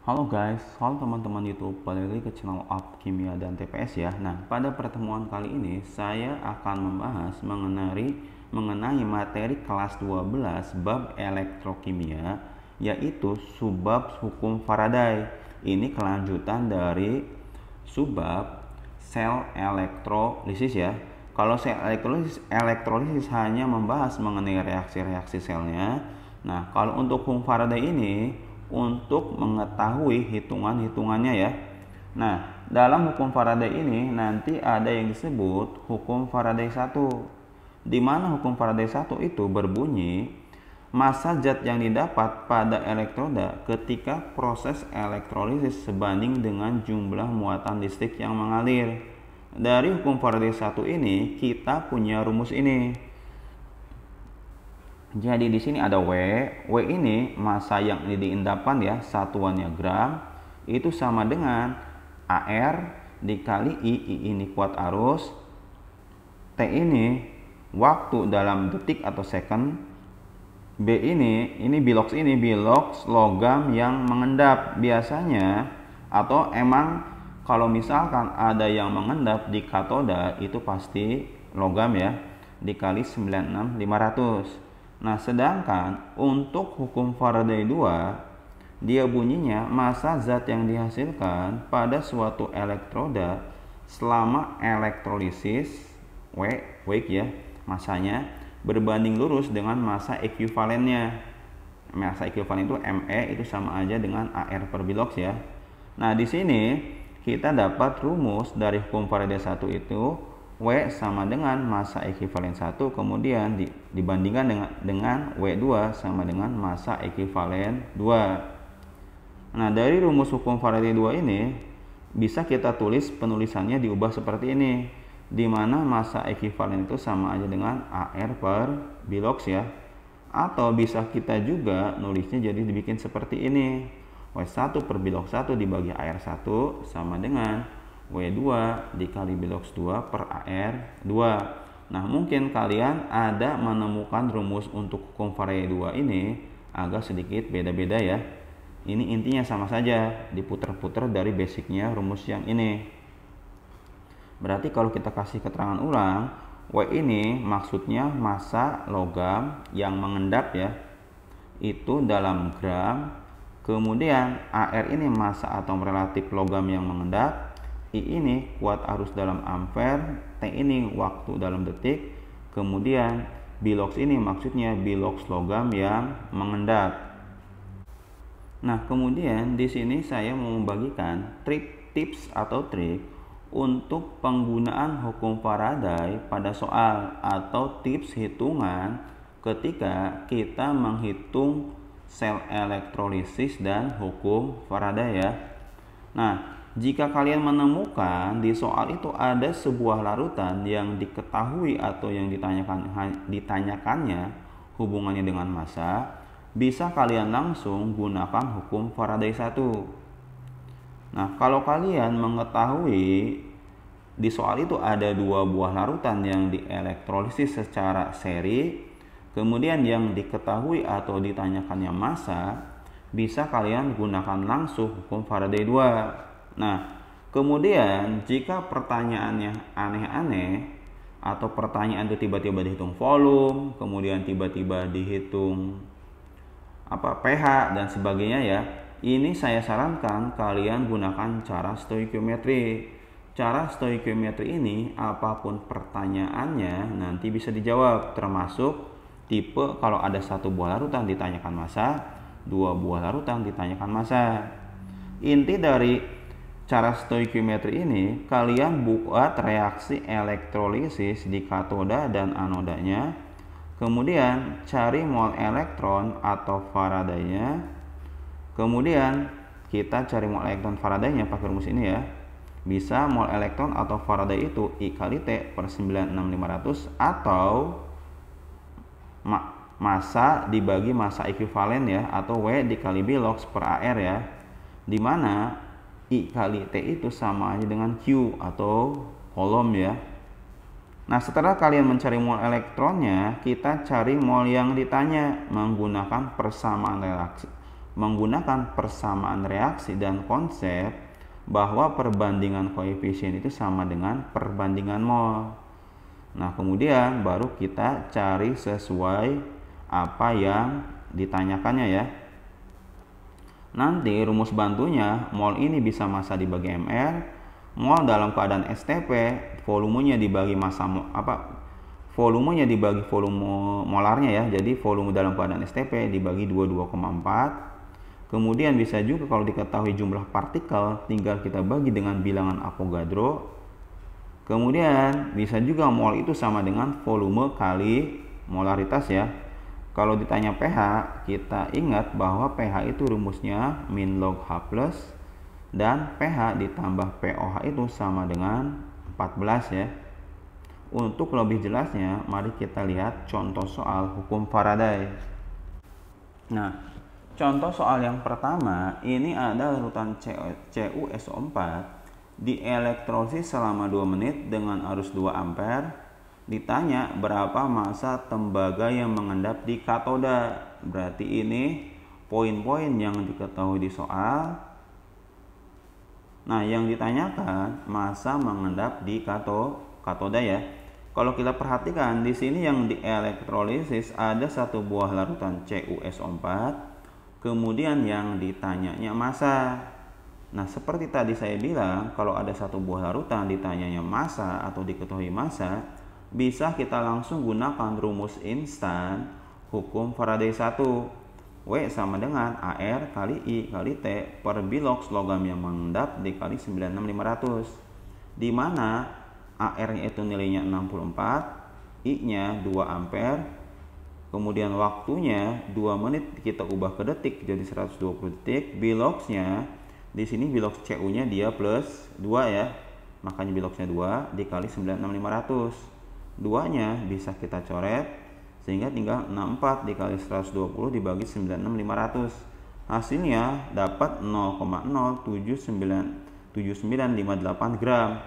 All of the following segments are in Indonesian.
Halo guys, halo teman-teman YouTube, balik lagi ke channel Up Kimia dan TPS ya. Nah, pada pertemuan kali ini saya akan membahas mengenai materi kelas 12 bab elektrokimia, yaitu subbab hukum Faraday. Ini kelanjutan dari subbab sel elektrolisis ya. Kalau sel elektrolisis hanya membahas mengenai reaksi-reaksi selnya. Nah, kalau untuk hukum Faraday ini untuk mengetahui hitungan-hitungannya ya. Nah, dalam hukum Faraday ini nanti ada yang disebut hukum Faraday 1. Di mana hukum Faraday 1 itu berbunyi massa zat yang didapat pada elektroda ketika proses elektrolisis sebanding dengan jumlah muatan listrik yang mengalir. Dari hukum Faraday 1 ini kita punya rumus ini. Jadi di sini ada W ini massa yang diendapkan ya, satuannya gram, itu sama dengan AR dikali I ini kuat arus, T ini waktu dalam detik atau second, B ini bilox logam yang mengendap biasanya, atau emang kalau misalkan ada yang mengendap di katoda itu pasti logam ya, dikali 96500. Nah, sedangkan untuk hukum Faraday 2, dia bunyinya massa zat yang dihasilkan pada suatu elektroda selama elektrolisis wake ya, massanya berbanding lurus dengan massa ekuivalennya. Massa ekuivalen itu ME itu sama aja dengan AR per bilox ya. Nah, di sini kita dapat rumus dari hukum Faraday 1 itu W sama dengan massa ekuivalen 1, kemudian dibandingkan dengan W2 sama dengan massa ekuivalen 2. Nah, dari rumus hukum Faraday 2 ini bisa kita tulis, penulisannya diubah seperti ini, di mana massa ekuivalen itu sama aja dengan AR per bilox ya. Atau bisa kita juga nulisnya jadi dibikin seperti ini, W1 per bilox 1 dibagi AR1 sama dengan W2 dikali bilox 2 per AR2. Nah, mungkin kalian ada menemukan rumus untuk hukum Faraday 2 ini agak sedikit beda-beda ya. Ini intinya sama saja, diputar-putar dari basicnya rumus yang ini. Berarti kalau kita kasih keterangan ulang, W ini maksudnya massa logam yang mengendap ya, itu dalam gram. Kemudian AR ini massa atom relatif logam yang mengendap, I ini kuat arus dalam ampere, T ini waktu dalam detik, kemudian bilox ini maksudnya bilox logam yang mengendap. Nah, kemudian di sini saya mau membagikan tips atau trik untuk penggunaan hukum Faraday pada soal atau tips hitungan ketika kita menghitung sel elektrolisis dan hukum Faraday ya. Nah, jika kalian menemukan di soal itu ada sebuah larutan yang diketahui atau yang ditanyakannya hubungannya dengan massa, bisa kalian langsung gunakan hukum Faraday 1. Nah, kalau kalian mengetahui di soal itu ada dua buah larutan yang dielektrolisis secara seri, kemudian yang diketahui atau ditanyakannya massa, bisa kalian gunakan langsung hukum Faraday 2. Nah, kemudian jika pertanyaannya aneh-aneh atau pertanyaan itu tiba-tiba dihitung volume, kemudian tiba-tiba dihitung pH dan sebagainya ya, ini saya sarankan kalian gunakan cara stoikiometri. Cara stoikiometri ini apapun pertanyaannya nanti bisa dijawab, termasuk tipe kalau ada satu buah larutan ditanyakan massa, dua buah larutan ditanyakan massa. Inti dari cara stoikiometri ini, kalian buat reaksi elektrolisis di katoda dan anodanya, kemudian cari mol elektron atau Faraday-nya, kemudian kita cari mol elektron Faraday-nya pakai rumus ini ya. Bisa mol elektron atau Faraday itu I kali T per 96500 atau massa dibagi massa ekuivalen ya, atau W dikali bilox per AR ya, dimana I kali T itu sama aja dengan Q atau kolom ya. Nah, setelah kalian mencari mol elektronnya, kita cari mol yang ditanya menggunakan menggunakan persamaan reaksi dan konsep bahwa perbandingan koefisien itu sama dengan perbandingan mol. Nah, kemudian baru kita cari sesuai apa yang ditanyakannya ya. Nanti rumus bantunya, mol ini bisa massa dibagi mR, mol dalam keadaan STP, volumenya dibagi volumenya dibagi volume molarnya ya. Jadi volume dalam keadaan STP dibagi 22,4. Kemudian bisa juga kalau diketahui jumlah partikel, tinggal kita bagi dengan bilangan Avogadro. Kemudian bisa juga mol itu sama dengan volume kali molaritas ya. Kalau ditanya pH, kita ingat bahwa pH itu rumusnya min log H plus, dan pH ditambah pOH itu sama dengan 14 ya. Untuk lebih jelasnya, mari kita lihat contoh soal hukum Faraday. Nah, contoh soal yang pertama, ini ada larutan CuSO4 dielektrolisis selama 2 menit dengan arus 2 ampere. Ditanya berapa massa tembaga yang mengendap di katoda. Berarti ini poin-poin yang diketahui di soal. Nah, yang ditanyakan massa mengendap di katoda ya. Kalau kita perhatikan di sini yang dielektrolisis ada satu buah larutan CuSO4, kemudian yang ditanyanya massa. Nah, seperti tadi saya bilang, kalau ada satu buah larutan ditanyanya massa atau diketahui massa, bisa kita langsung gunakan rumus instan hukum Faraday 1. W sama dengan AR kali I kali T per bilox logam yang mengendap dikali 96500, di mana AR-nya itu nilainya 64, I-nya 2 ampere, kemudian waktunya 2 menit kita ubah ke detik jadi 120 detik. Biloxnya di sini bilox CU-nya dia plus 2 ya, makanya biloxnya 2 dikali 96500. 2-nya bisa kita coret sehingga tinggal 64 dikali 120 dibagi 96500. Hasilnya dapat 0,07958 gram.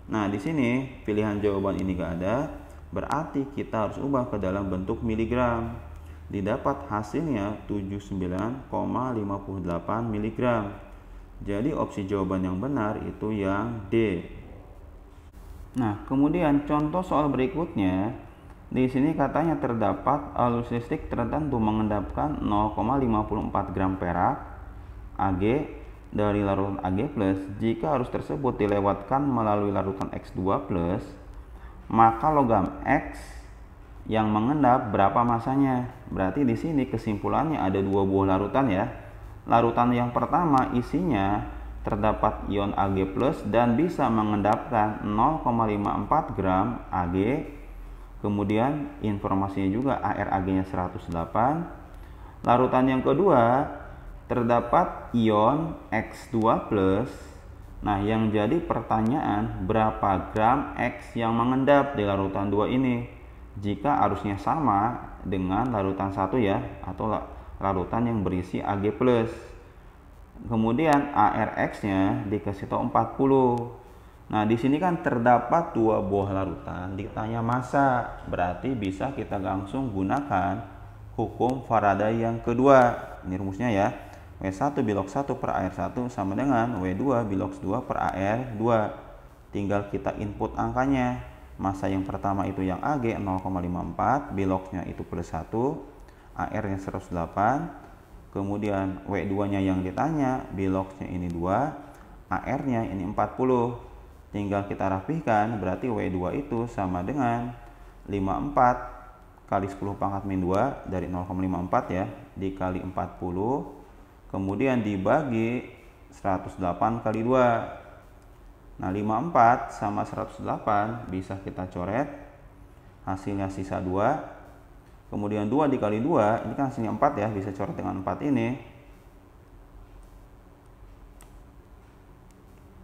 Nah, di sini pilihan jawaban ini gak ada, berarti kita harus ubah ke dalam bentuk miligram. Didapat hasilnya 79,58 mg. Jadi opsi jawaban yang benar itu yang D. Nah, kemudian contoh soal berikutnya, di sini katanya terdapat arus listrik tertentu mengendapkan 0,54 gram perak Ag dari larutan Ag+. Jika arus tersebut dilewatkan melalui larutan X2+, maka logam X yang mengendap berapa masanya? Berarti di sini kesimpulannya ada 2 buah larutan ya. Larutan yang pertama isinya terdapat ion Ag+ dan bisa mengendapkan 0,54 gram Ag. Kemudian informasinya juga AR/Ag-nya 108. Larutan yang kedua terdapat ion X2+. Nah, yang jadi pertanyaan, berapa gram X yang mengendap di larutan 2 ini? Jika arusnya sama dengan larutan 1 ya, atau larutan yang berisi Ag+. Kemudian ARX-nya dikasih tahu 40. Nah, di sini kan terdapat 2 buah larutan, ditanya massa, berarti bisa kita langsung gunakan hukum Faraday yang kedua. Ini rumusnya ya. W1 bilox 1 per AR1 sama dengan W2 bilox 2 per AR2. Tinggal kita input angkanya. Massa yang pertama itu yang Ag 0,54, biloxnya itu plus 1, AR-nya 108. Kemudian W2-nya yang ditanya, biloxnya ini 2, AR-nya ini 40. Tinggal kita rapihkan, berarti W2 itu sama dengan 54 kali 10 pangkat min 2 dari 0,54 ya, dikali 40. Kemudian dibagi 108 kali 2. Nah, 54 sama 108 bisa kita coret. Hasilnya sisa 2. Kemudian 2 dikali 2, ini kan hasilnya 4 ya, bisa coret dengan 4 ini.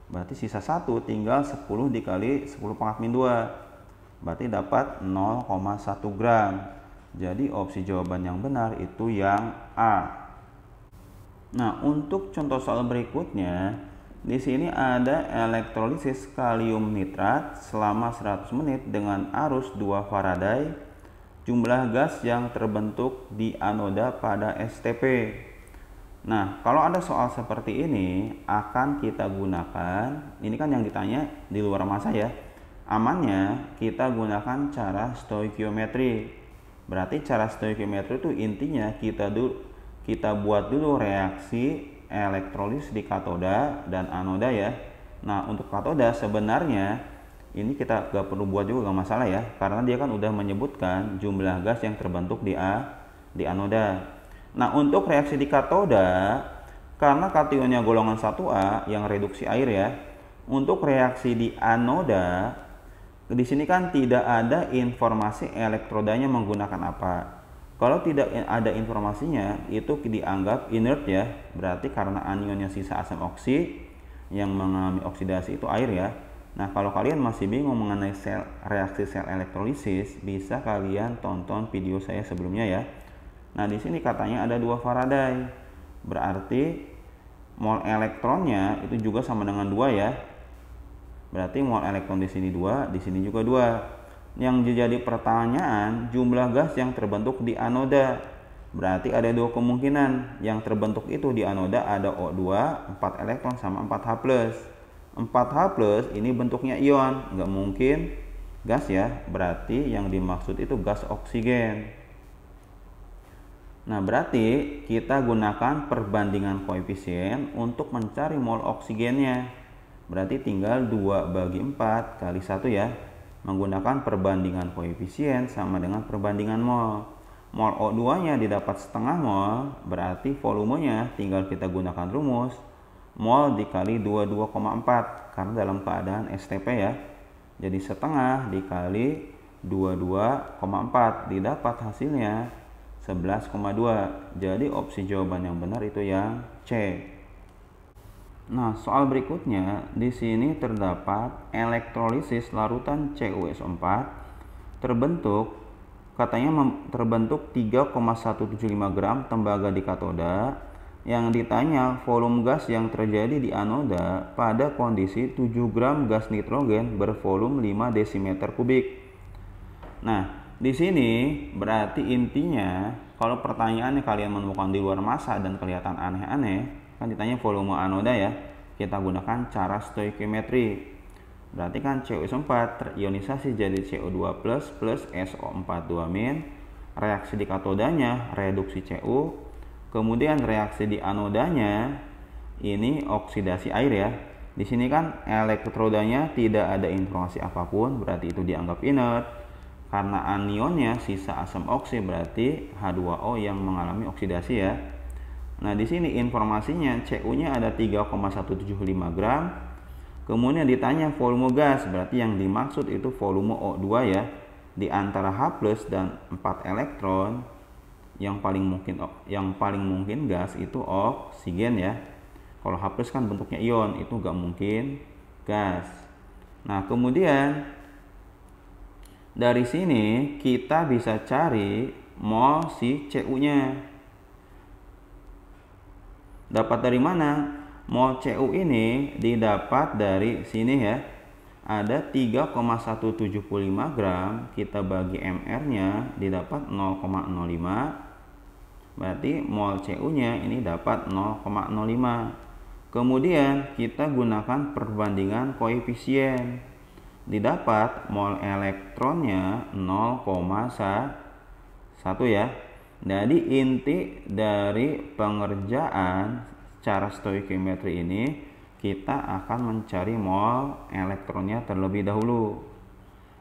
Berarti sisa 1, tinggal 10 dikali 10 pangkat min 2. Berarti dapat 0,1 gram. Jadi opsi jawaban yang benar itu yang A. Nah, untuk contoh soal berikutnya, di sini ada elektrolisis kalium nitrat selama 100 menit dengan arus 2 Faraday. Jumlah gas yang terbentuk di anoda pada STP. Nah, kalau ada soal seperti ini akan kita gunakan, ini kan yang ditanya di luar masa ya. Amannya kita gunakan cara stoikiometri. Berarti cara stoikiometri itu intinya kita buat dulu reaksi elektrolisis di katoda dan anoda ya. Nah, untuk katoda sebenarnya ini kita gak perlu buat juga, gak masalah ya, karena dia kan udah menyebutkan jumlah gas yang terbentuk di anoda. Nah, untuk reaksi di katoda, karena kationnya golongan 1A yang reduksi air ya, untuk reaksi di anoda, di sini kan tidak ada informasi elektrodanya menggunakan apa. Kalau tidak ada informasinya, itu dianggap inert ya, berarti karena anionnya sisa asam oksi yang mengalami oksidasi itu air ya. Nah, kalau kalian masih bingung mengenai reaksi sel elektrolisis, bisa kalian tonton video saya sebelumnya ya. Nah, di sini katanya ada 2 Faraday. Berarti mol elektronnya itu juga sama dengan 2 ya. Berarti mol elektron di sini 2, di sini juga 2. Yang jadi pertanyaan, jumlah gas yang terbentuk di anoda. Berarti ada 2 kemungkinan. Yang terbentuk itu di anoda ada O2, 4 elektron sama 4H+. 4H+ ini bentuknya ion, nggak mungkin gas ya. Berarti yang dimaksud itu gas oksigen. Nah, berarti kita gunakan perbandingan koefisien untuk mencari mol oksigennya. Berarti tinggal 2/4 kali 1 ya. Menggunakan perbandingan koefisien sama dengan perbandingan mol. Mol O2-nya didapat setengah mol, berarti volumenya tinggal kita gunakan rumus. Mol dikali 22,4 karena dalam keadaan STP ya. Jadi setengah dikali 22,4 didapat hasilnya 11,2. Jadi opsi jawaban yang benar itu yang C. Nah, soal berikutnya di sini terdapat elektrolisis larutan CuSO4 terbentuk 3,175 gram tembaga di katoda. Yang ditanya volume gas yang terjadi di anoda pada kondisi 7 gram gas nitrogen bervolume 5 desimeter kubik. Nah, di sini berarti intinya kalau pertanyaannya kalian menemukan di luar masa dan kelihatan aneh-aneh, kan ditanya volume anoda ya, kita gunakan cara stoikiometri. Berarti kan CuSO4 terionisasi jadi CO2+ plus SO42-, reaksi di katodanya reduksi Cu, kemudian reaksi di anodanya ini oksidasi air ya. Di sini kan elektrodanya tidak ada informasi apapun, berarti itu dianggap inert. Karena anionnya sisa asam oksi, berarti H2O yang mengalami oksidasi ya. Nah, di sini informasinya Cu-nya ada 3,175 gram. Kemudian ditanya volume gas, berarti yang dimaksud itu volume O2 ya. Di antara H+ dan 4 elektron, yang paling mungkin gas itu oksigen ya. Kalau H+ kan bentuknya ion, itu gak mungkin gas. Nah, kemudian dari sini kita bisa cari mol si Cu-nya. Dapat dari mana? Mol Cu ini didapat dari sini ya. Ada 3,175 gram, kita bagi mR-nya didapat 0,05. Berarti mol Cu-nya ini dapat 0,05. Kemudian kita gunakan perbandingan koefisien. Didapat mol elektronnya 0,1 ya. Jadi inti dari pengerjaan cara stoikiometri ini, kita akan mencari mol elektronnya terlebih dahulu.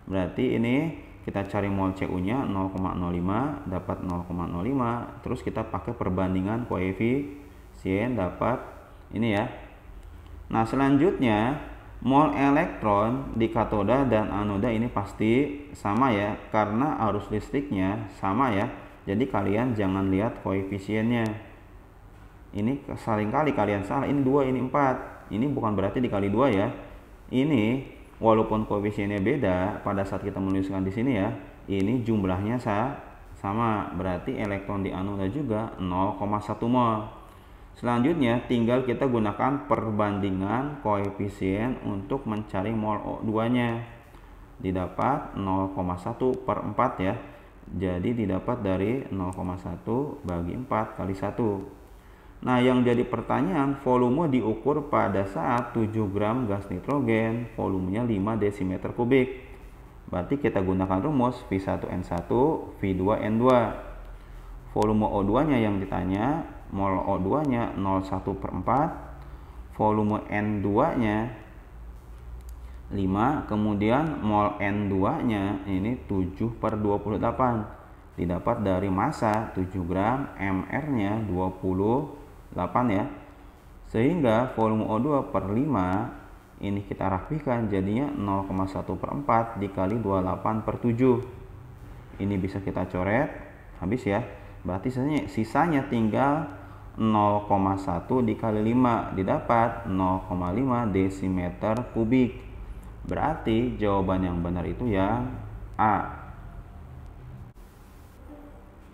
Berarti ini kita cari mol Cu-nya 0,05, dapat 0,05, terus kita pakai perbandingan koefisien dapat ini ya. Nah, selanjutnya mol elektron di katoda dan anoda ini pasti sama ya, karena arus listriknya sama ya. Jadi kalian jangan lihat koefisiennya. Ini seringkali kalian salah, ini 2, ini 4. Ini bukan berarti dikali 2 ya. Ini walaupun koefisiennya beda pada saat kita menuliskan di sini ya, ini jumlahnya sama. Berarti elektron di anoda juga 0,1 mol. Selanjutnya tinggal kita gunakan perbandingan koefisien untuk mencari mol O2-nya. Didapat 0,1/4 ya. Jadi didapat dari 0,1 bagi 4 kali 1. Nah, yang jadi pertanyaan, volume diukur pada saat 7 gram gas nitrogen, volumenya 5 desimeter kubik. Berarti kita gunakan rumus V1N1, V2N2. Volume O2-nya yang ditanya, mol O2-nya 0,1/4, volume N2-nya 5, kemudian mol N2-nya ini 7/28. Didapat dari massa 7 gram, MR-nya 28 ya. Sehingga volume O2 per 5 ini kita rapikan jadinya 0,1/4 dikali 28/7. Ini bisa kita coret, habis ya. Berarti sisanya tinggal 0,1 dikali 5, didapat 0,5 desimeter kubik. Berarti jawaban yang benar itu yang A.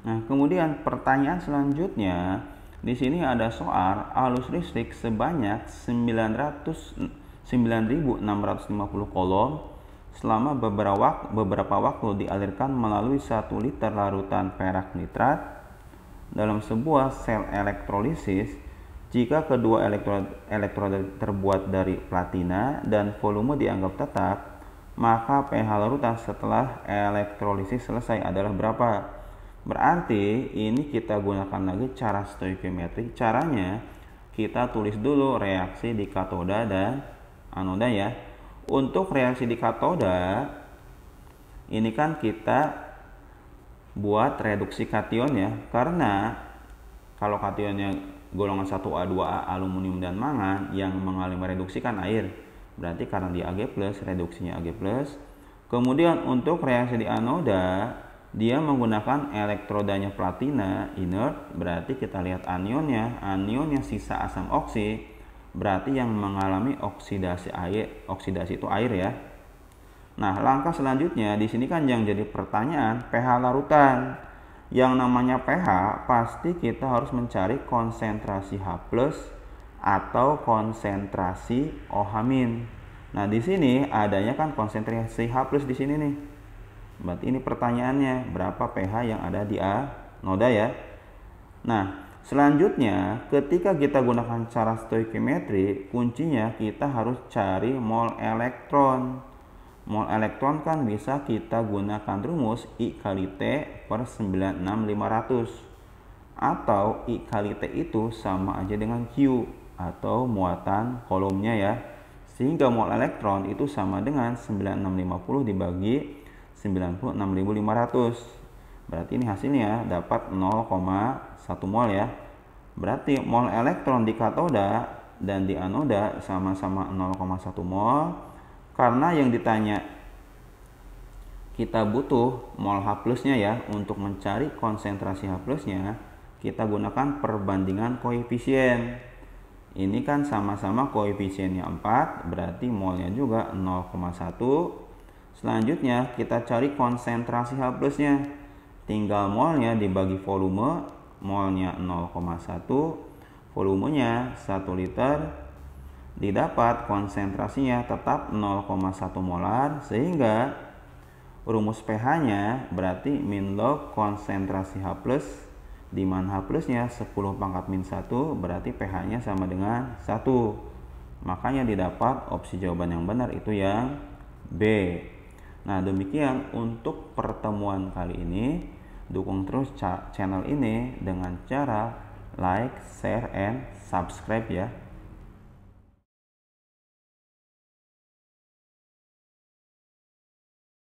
Nah, kemudian pertanyaan selanjutnya, di sini ada soal arus listrik sebanyak 9.650 kolom selama beberapa waktu dialirkan melalui 1 liter larutan perak nitrat dalam sebuah sel elektrolisis. Jika kedua elektroda terbuat dari platina dan volume dianggap tetap, maka pH larutan setelah elektrolisis selesai adalah berapa? Berarti ini kita gunakan lagi cara stoikiometrik. Caranya kita tulis dulu reaksi di katoda dan anoda ya. Untuk reaksi di katoda ini kan kita buat reduksi kation ya, karena kalau kationnya golongan 1A, 2A, aluminium dan mangan, yang mengalami reduksi kan air. Berarti karena dia Ag+, reduksinya Ag+. Kemudian untuk reaksi di anoda, dia menggunakan elektrodanya platina inert, berarti kita lihat anionnya sisa asam oksi, berarti yang mengalami oksidasi air, oksidasi itu air ya. Nah, langkah selanjutnya di sini kan yang jadi pertanyaan pH larutan. Yang namanya pH pasti kita harus mencari konsentrasi H+ atau konsentrasi OH-. Nah, di sini adanya kan konsentrasi H+ di sini nih. Berarti ini pertanyaannya, berapa pH yang ada di anoda ya. Nah, selanjutnya ketika kita gunakan cara stoikiometri, kuncinya kita harus cari mol elektron. Mol elektron kan bisa kita gunakan rumus I kali T per 96500, atau I kali T itu sama aja dengan Q atau muatan kolomnya ya. Sehingga mol elektron itu sama dengan 9650 dibagi 96.500. Berarti ini hasilnya dapat 0,1 mol ya. Berarti mol elektron di katoda dan di anoda sama-sama 0,1 mol. Karena yang ditanya kita butuh mol H+-nya ya, untuk mencari konsentrasi H+-nya kita gunakan perbandingan koefisien. Ini kan sama-sama koefisiennya 4, berarti molnya juga 0,1. Selanjutnya kita cari konsentrasi H+-nya. Tinggal molnya dibagi volume, molnya 0,1, volumenya 1 liter, didapat konsentrasinya tetap 0,1 molar, sehingga rumus pH-nya berarti min log konsentrasi H+, di mana H+-nya 10⁻⁻1, berarti pH-nya sama dengan 1. Makanya didapat opsi jawaban yang benar itu yang B. Nah, demikian untuk pertemuan kali ini. Dukung terus channel ini dengan cara like, share, and subscribe ya.